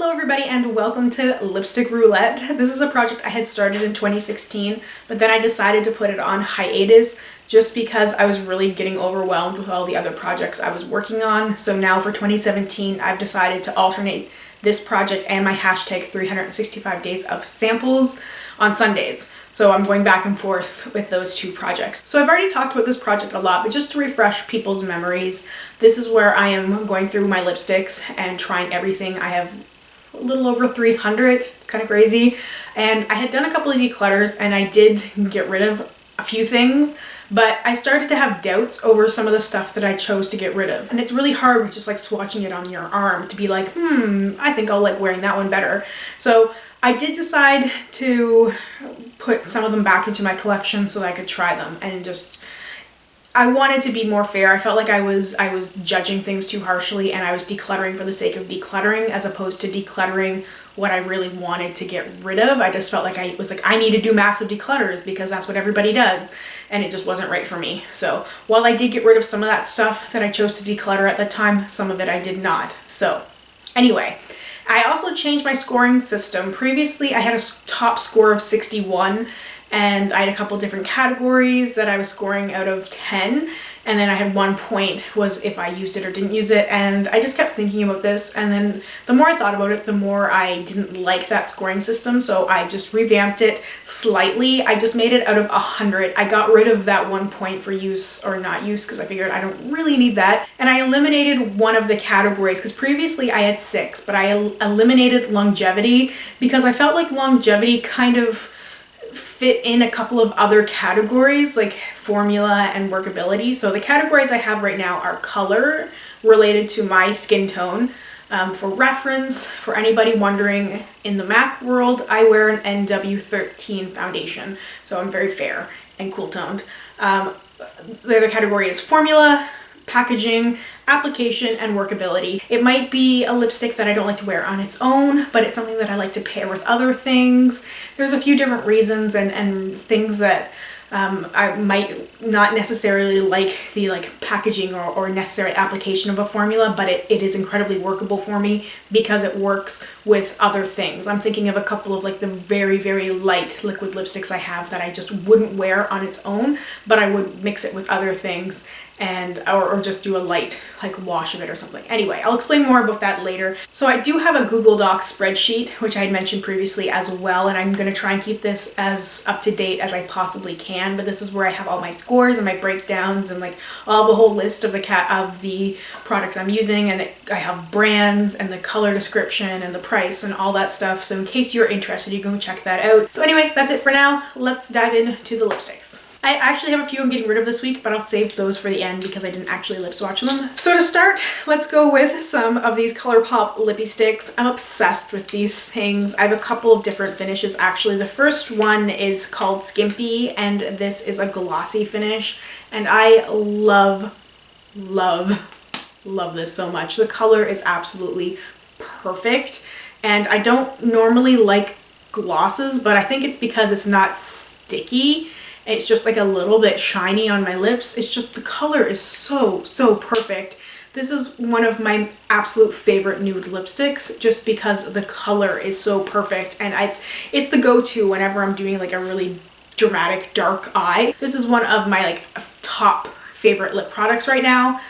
Hello everybody and welcome to Lipstick Roulette. This is a project I had started in 2016, but then I decided to put it on hiatus just because I was really getting overwhelmed with all the other projects I was working on. So now for 2017, I've decided to alternate this project and my hashtag 365 days of samples on Sundays. So I'm going back and forth with those two projects. So I've already talked about this project a lot, but just to refresh people's memories, this is where I am going through my lipsticks and trying everything. I have a little over 300, it's kind of crazy. And I had done a couple of declutters and I did get rid of a few things, but I started to have doubts over some of the stuff that I chose to get rid of. And it's really hard with just like swatching it on your arm to be like, I think I'll like wearing that one better. So I did decide to put some of them back into my collection so that I could try them and just, I wanted to be more fair. I felt like I was judging things too harshly and I was decluttering for the sake of decluttering as opposed to decluttering what I really wanted to get rid of. I just felt like I need to do massive declutters because that's what everybody does, and it just wasn't right for me. So while I did get rid of some of that stuff that I chose to declutter at the time, some of it I did not. So anyway, I also changed my scoring system. Previously I had a top score of 61 and I had a couple different categories that I was scoring out of 10, and then I had 1 point was if I used it or didn't use it, and I just kept thinking about this, and then the more I thought about it, the more I didn't like that scoring system, so I just revamped it slightly. I just made it out of 100. I got rid of that 1 point for use or not use because I figured I don't really need that, and I eliminated one of the categories because previously I had 6, but I eliminated longevity because I felt like longevity kind of fit in a couple of other categories like formula and workability. So the categories I have right now are color related to my skin tone. For reference, for anybody wondering, in the MAC world, I wear an NW13 foundation, so I'm very fair and cool toned. The other category is formula, packaging, application, and workability. It might be a lipstick that I don't like to wear on its own, but it's something that I like to pair with other things. There's a few different reasons and things that I might not necessarily like the packaging or necessary application of a formula, but it is incredibly workable for me because it works with other things. I'm thinking of a couple of the very, very light liquid lipsticks I have that I just wouldn't wear on its own, but I would mix it with other things and or just do a light wash of it or something. Anyway, I'll explain more about that later. So I do have a Google Docs spreadsheet, which I had mentioned previously as well, and I'm going to try and keep this as up to date as I possibly can, but this is where I have all my scores and my breakdowns and all the whole list of the products I'm using, and I have brands and the color description and the price and all that stuff. So in case you're interested, you can go check that out. So anyway, that's it for now. Let's dive into the lipsticks. I actually have a few I'm getting rid of this week, but I'll save those for the end because I didn't actually lip swatch them. So to start, let's go with some of these Colourpop lippy sticks. I'm obsessed with these things. I have a couple of different finishes actually. The first one is called Skimpy, and this is a glossy finish, and I love this so much. The color is absolutely perfect, and I don't normally like glosses, but I think it's because it's not sticky. It's just a little bit shiny on my lips. It's just the color is so perfect. This is one of my absolute favorite nude lipsticks just because the color is so perfect, and it's the go-to whenever I'm doing a really dramatic dark eye. This is one of my top favorite lip products right now.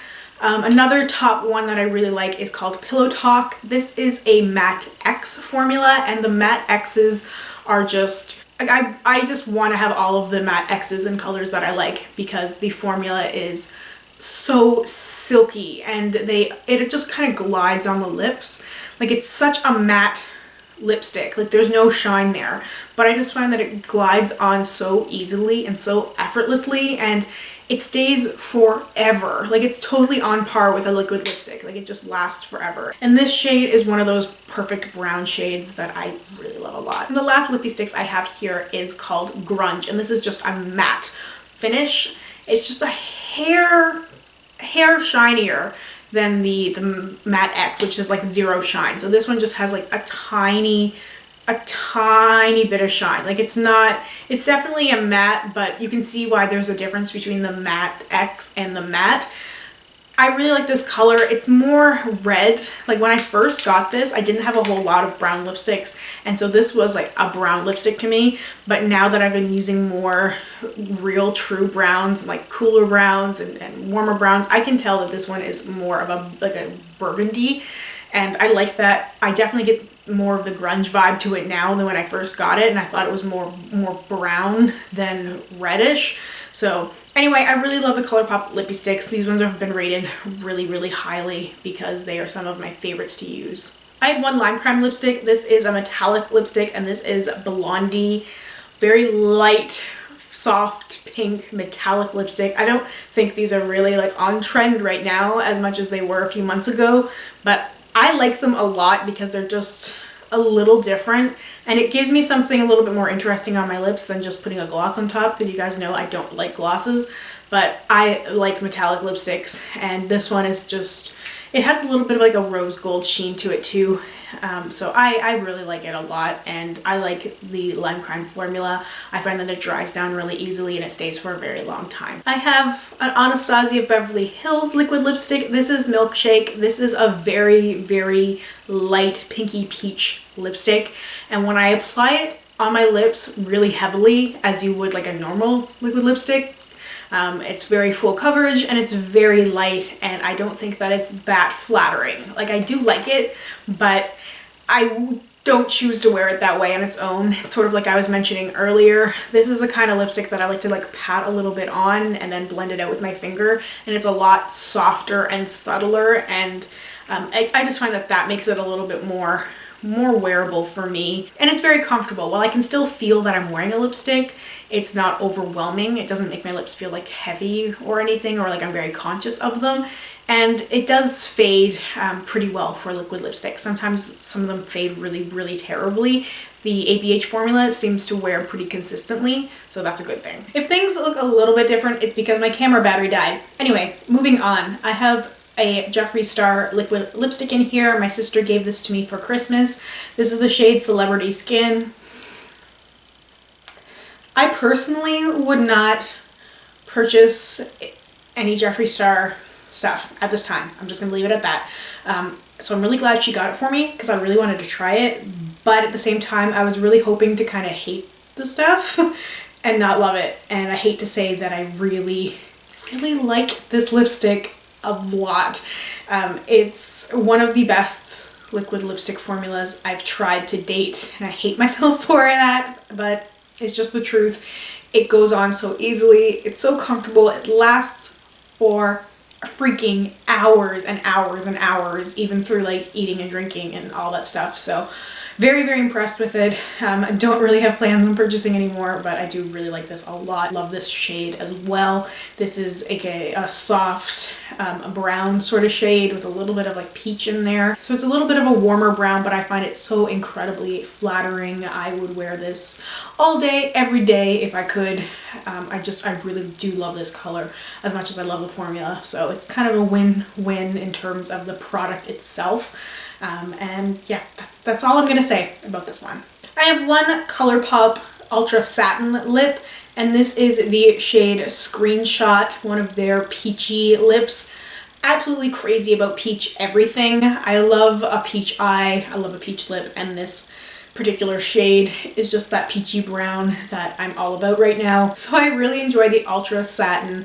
Another top one that I really like is called Pillow Talk. This is a Matte X formula, and the Matte X's are just I just want to have all of the matte X's in colors that I like because the formula is so silky and it just kind of glides on the lips. It's such a matte lipstick. There's no shine there, but I just find that it glides on so easily and so effortlessly, and it stays forever. It's totally on par with a liquid lipstick. It just lasts forever. And this shade is one of those perfect brown shades that I really love a lot. And the last lippy sticks I have here is called Grunge, and this is just a matte finish. It's just a hair shinier than the Matte X, which is zero shine. So this one just has a tiny bit of shine. It's definitely a matte, but you can see why there's a difference between the Matte X and the matte. I really like this color. It's more red. Like when I first got this, I didn't have a whole lot of brown lipsticks, and so this was like a brown lipstick to me. But now that I've been using more real true browns, like cooler browns and warmer browns, I can tell that this one is more of a burgundy, and I like that. I definitely get more of the grunge vibe to it now than when I first got it, and I thought it was more brown than reddish. So anyway, I really love the Colourpop lippy sticks. These ones have been rated really highly because they are some of my favorites to use. I had one lime crime lipstick. This is a metallic lipstick, and this is Blondie. Very light, soft pink metallic lipstick. I don't think these are really like on trend right now as much as they were a few months ago, but I like them a lot because they're just a little different, and it gives me something a little bit more interesting on my lips than just putting a gloss on top, because you guys know I don't like glosses, but I like metallic lipsticks, and this one is just, it has a little bit of like a rose gold sheen to it too. So I really like it a lot, and I like the lime crime formula. I find that it dries down really easily and it stays for a very long time. I have an Anastasia Beverly Hills liquid lipstick. This is Milkshake. This is a very light pinky peach lipstick, and when I apply it on my lips really heavily, as you would like a normal liquid lipstick, it's very full coverage and it's very light, and I don't think that it's that flattering. Like, I do like it, but I don't choose to wear it that way on its own. It's sort of like I was mentioning earlier. This is the kind of lipstick that I like to like pat a little bit on and then blend it out with my finger, and it's a lot softer and subtler, and I just find that that makes it a little bit more wearable for me, and it's very comfortable. While I can still feel that I'm wearing a lipstick, it's not overwhelming. It doesn't make my lips feel like heavy or anything, or like I'm very conscious of them, and it does fade pretty well for liquid lipstick. Sometimes some of them fade really terribly. The ABH formula seems to wear pretty consistently, so that's a good thing. If things look a little bit different, it's because my camera battery died. Anyway, moving on. I have a Jeffree Star liquid lipstick in here. My sister gave this to me for Christmas. This is the shade Celebrity Skin. I personally would not purchase any Jeffree Star stuff at this time. I'm just gonna leave it at that. So I'm really glad she got it for me because I really wanted to try it, but at the same time I was really hoping to kind of hate the stuff and not love it. And I hate to say that I really like this lipstick a lot. It's one of the best liquid lipstick formulas I've tried to date, and I hate myself for that, but it's just the truth. It goes on so easily, it's so comfortable, it lasts for freaking hours and hours, even through like eating and drinking and all that stuff. So very impressed with it. I don't really have plans on purchasing anymore, but I do really like this a lot. Love this shade as well. This is a soft brown sort of shade with a little bit of like peach in there. So it's a little bit of a warmer brown, but I find it so incredibly flattering. I would wear this all day, every day if I could. I really do love this color as much as I love the formula. So it's kind of a win-win in terms of the product itself. And yeah, that's all I'm gonna say about this one. I have one Colourpop Ultra Satin lip, and this is the shade Screenshot, one of their peachy lips. Absolutely crazy about peach everything. I love a peach eye, I love a peach lip, and this particular shade is just that peachy brown that I'm all about right now. So I really enjoy the Ultra Satin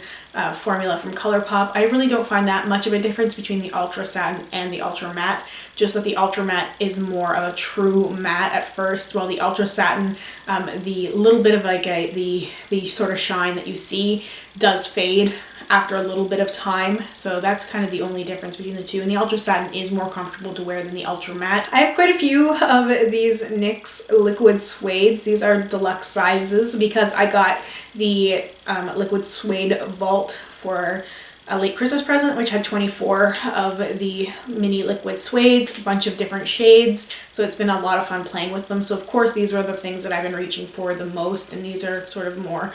formula from Colourpop. I really don't find that much of a difference between the Ultra Satin and the Ultra Matte, just that the Ultra Matte is more of a true matte at first, while the Ultra Satin, the little bit of like the sort of shine that you see does fade after a little bit of time. So that's kind of the only difference between the two, and the Ultra Satin is more comfortable to wear than the Ultra Matte. I have quite a few of these NYX liquid suedes. These are deluxe sizes because I got the liquid suede vault for a late Christmas present, which had 24 of the mini liquid suedes, a bunch of different shades. So it's been a lot of fun playing with them. So of course these are the things that I've been reaching for the most, and these are sort of more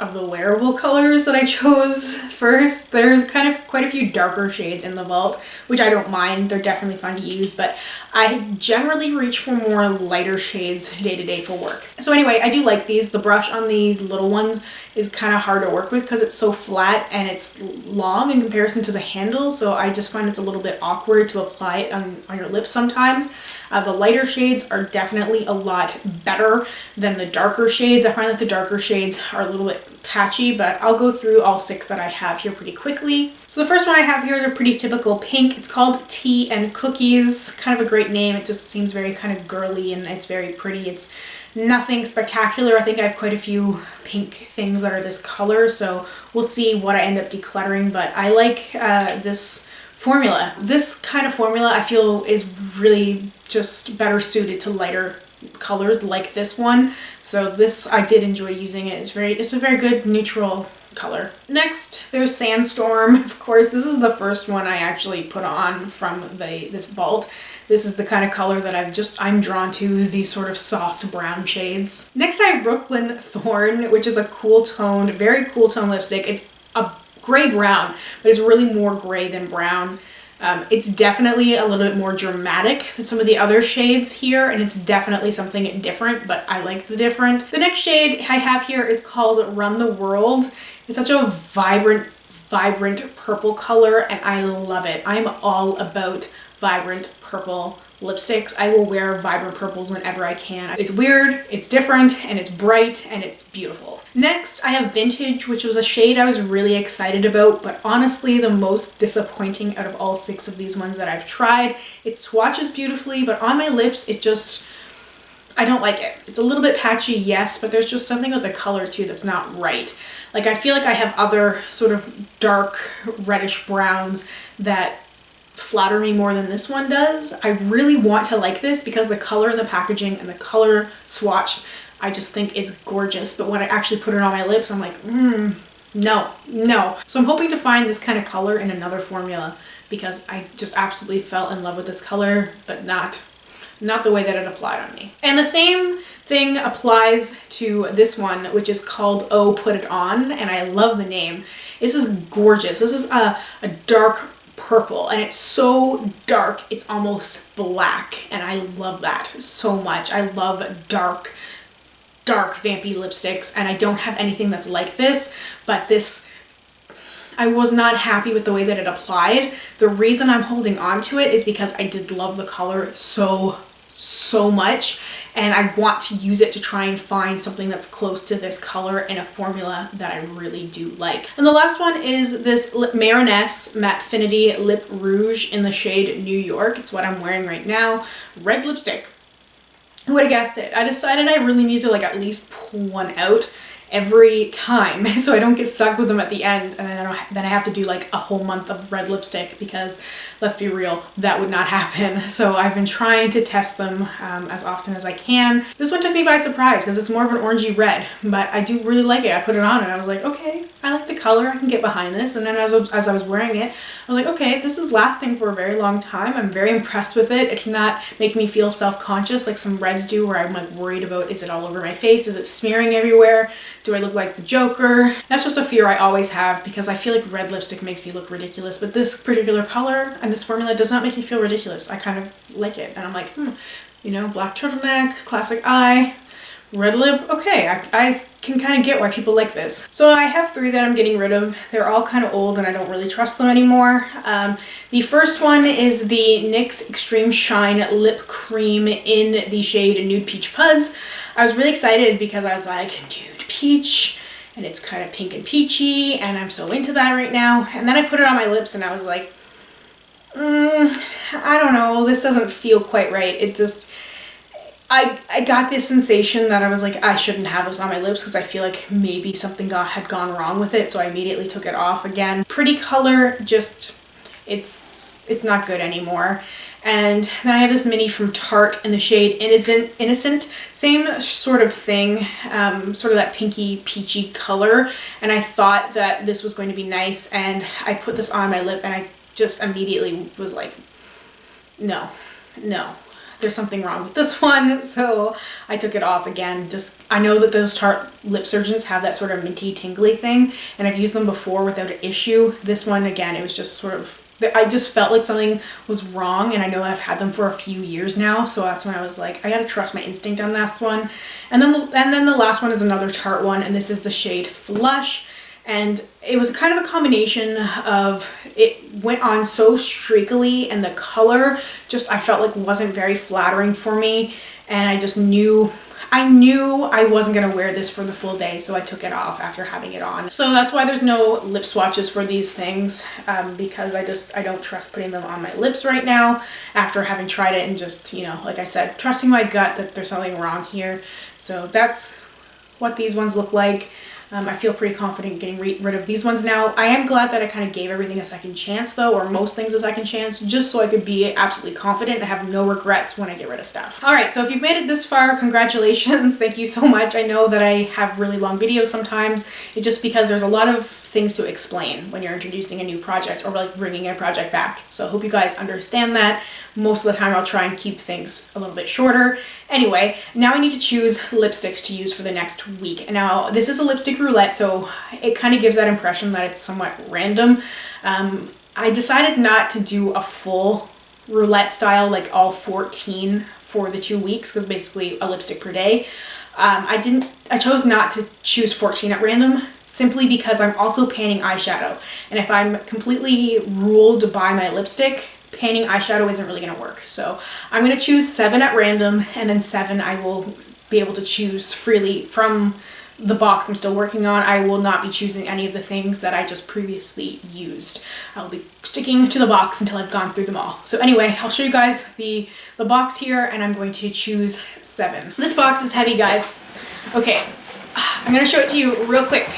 of the wearable colors that I chose first. There's kind of quite a few darker shades in the vault, which I don't mind. They're definitely fun to use, but I generally reach for more lighter shades day to day for work. So anyway, I do like these. The brush on these little ones is kind of hard to work with because it's so flat and it's long in comparison to the handle. So I just find it's a little bit awkward to apply it on your lips sometimes. The lighter shades are definitely a lot better than the darker shades. I find that the darker shades are a little bit patchy, but I'll go through all 6 that I have here pretty quickly. So the first one I have here is a pretty typical pink. It's called Tea and Cookies. Kind of a great name. It just seems very kind of girly and it's very pretty. It's nothing spectacular. I think I have quite a few pink things that are this color, so we'll see what I end up decluttering, but I like this formula. This kind of formula I feel is really just better suited to lighter colors like this one. So this, I did enjoy using it. It's a very good neutral color. Next, there's Sandstorm. Of course, this is the first one I actually put on from this vault. This is the kind of color that I'm drawn to, these sort of soft brown shades. Next, I have Brooklyn Thorn, which is a cool toned, very cool tone lipstick. It's a gray brown, but it's really more gray than brown. It's definitely a little bit more dramatic than some of the other shades here, and it's definitely something different, but I like the different. The next shade I have here is called Run the World. It's such a vibrant purple color, and I love it. I'm all about vibrant purple lipsticks. I will wear vibrant purples whenever I can. It's weird, it's different, and it's bright, and it's beautiful. Next, I have Vintage, which was a shade I was really excited about, but honestly the most disappointing out of all 6 of these ones that I've tried. It swatches beautifully, but on my lips, I don't like it. It's a little bit patchy, yes, but there's just something with the color too that's not right. Like, I feel like I have other sort of dark reddish browns that flatter me more than this one does. I really want to like this because the color in the packaging and the color swatch I just think is gorgeous, but when I actually put it on my lips, I'm like, no. So I'm hoping to find this kind of color in another formula because I just absolutely fell in love with this color, but not the way that it applied on me. And the same thing applies to this one, which is called Oh Put It On, and I love the name. This is gorgeous. This is a dark purple, and it's so dark it's almost black, and I love that so much. I love dark vampy lipsticks, and I don't have anything that's like this, but this, I was not happy with the way that it applied. The reason I'm holding on to it is because I did love the color so much, and I want to use it to try and find something that's close to this color in a formula that I really do like. And the last one is this Marinesse Mattefinity Lip Rouge in the shade New York. It's what I'm wearing right now. Red lipstick. Who would have guessed it? I decided I really need to like at least pull one out every time so I don't get stuck with them at the end, and then I have to do like a whole month of red lipstick because, let's be real, that would not happen. So I've been trying to test them as often as I can. This one took me by surprise because it's more of an orangey red, but I do really like it. I put it on and I was like, okay, I like the color, I can get behind this. And then as I was wearing it, I was like, okay, this is lasting for a very long time. I'm very impressed with it. It's not making me feel self-conscious like some reds do where I'm like worried about, is it all over my face? Is it smearing everywhere? Do I look like the Joker? That's just a fear I always have because I feel like red lipstick makes me look ridiculous, but this particular color and this formula does not make me feel ridiculous. I kind of like it, and I'm like, you know, black turtleneck, classic eye, red lip. Okay, I can kind of get why people like this. So I have 3 that I'm getting rid of. They're all kind of old and I don't really trust them anymore. The first one is the NYX Extreme Shine Lip Cream in the shade Nude Peach Fuzz. I was really excited because I was like, nude peach, and it's kind of pink and peachy, and I'm so into that right now. And then I put it on my lips and I was like, I don't know, this doesn't feel quite right. It just, I got this sensation that I was like, I shouldn't have this on my lips because I feel like maybe something had gone wrong with it, so I immediately took it off again. Pretty color, just, it's not good anymore. And then I have this mini from Tarte in the shade Innocent. Same sort of thing, sort of that pinky peachy color. And I thought that this was going to be nice, and I put this on my lip and I just immediately was like, no, there's something wrong with this one, so I took it off again. Just, I know that those Tarte lip surgeons have that sort of minty tingly thing, and I've used them before without an issue. This one, again, it was just sort of, I just felt like something was wrong, and I know I've had them for a few years now, so that's when I was like, I gotta trust my instinct on this one. And then the last one is another Tarte one, and this is the shade Flush, and it was kind of a combination of, it went on so streakily, and the color just, I felt like wasn't very flattering for me, and I just knew I wasn't gonna wear this for the full day, so I took it off after having it on. So that's why there's no lip swatches for these things, because I don't trust putting them on my lips right now after having tried it and just, you know, like I said, trusting my gut that there's something wrong here. So that's what these ones look like. I feel pretty confident getting rid of these ones now. I am glad that I kind of gave everything a second chance though, or most things a second chance, just so I could be absolutely confident and have no regrets when I get rid of stuff. All right, so if you've made it this far, congratulations. Thank you so much. I know that I have really long videos sometimes. It's just because there's a lot of things to explain when you're introducing a new project or like bringing a project back. So I hope you guys understand that. Most of the time I'll try and keep things a little bit shorter. Anyway, now I need to choose lipsticks to use for the next week. Now this is a lipstick roulette, so it kind of gives that impression that it's somewhat random. I decided not to do a full roulette style, like all 14 for the 2 weeks, because basically a lipstick per day. I chose not to choose 14 at random, simply because I'm also panning eyeshadow. And if I'm completely ruled by my lipstick, panning eyeshadow isn't really gonna work. So I'm gonna choose 7 at random, and then 7 I will be able to choose freely from the box I'm still working on. I will not be choosing any of the things that I just previously used. I'll be sticking to the box until I've gone through them all. So anyway, I'll show you guys the box here, and I'm going to choose 7. This box is heavy, guys. Okay, I'm gonna show it to you real quick.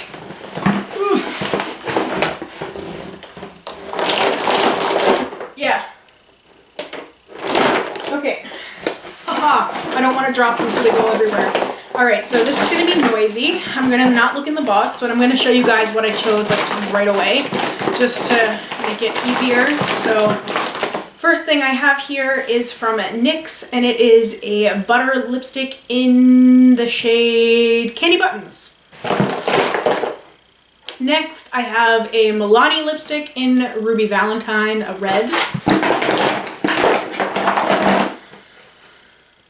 Yeah. Okay. Aha! I don't want to drop them so they go everywhere. Alright, so this is going to be noisy. I'm going to not look in the box, but I'm going to show you guys what I chose like right away, just to make it easier. So, first thing I have here is from NYX, and it is a butter lipstick in the shade Candy Buttons. Next, I have a Milani lipstick in Ruby Valentine, a red.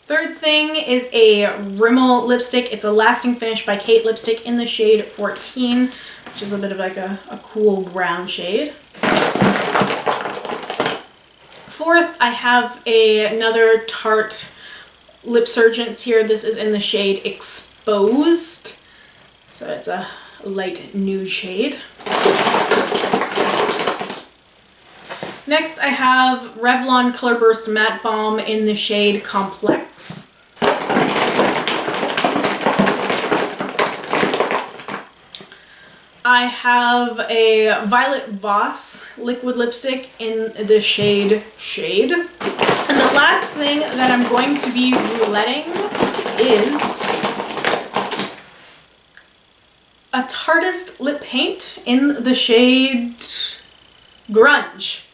Third thing is a Rimmel lipstick. It's a Lasting Finish by Kate lipstick in the shade 14, which is a bit of like a cool brown shade. Fourth, I have another Tarte Lip Surgence here. This is in the shade Exposed. So it's a light nude shade. Next I have Revlon Color Burst Matte Balm in the shade Complex. I have a Violet Voss liquid lipstick in the shade Shade. And the last thing that I'm going to be rouletting is a Tarteist lip paint in the shade Grunge.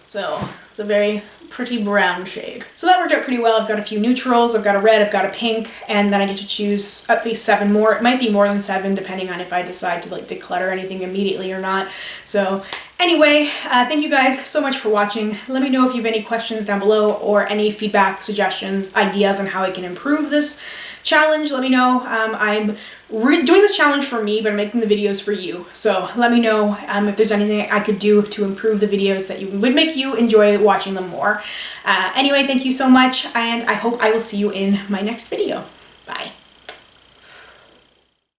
So it's a very pretty brown shade. So that worked out pretty well. I've got a few neutrals, I've got a red, I've got a pink, and then I get to choose at least 7 more. It might be more than 7 depending on if I decide to like declutter anything immediately or not. So anyway, thank you guys so much for watching. Let me know if you have any questions down below or any feedback, suggestions, ideas on how I can improve this challenge. Let me know. I'm doing this challenge for me, but I'm making the videos for you. So let me know if there's anything I could do to improve the videos that would make you enjoy watching them more. Anyway, thank you so much, and I hope I will see you in my next video. Bye.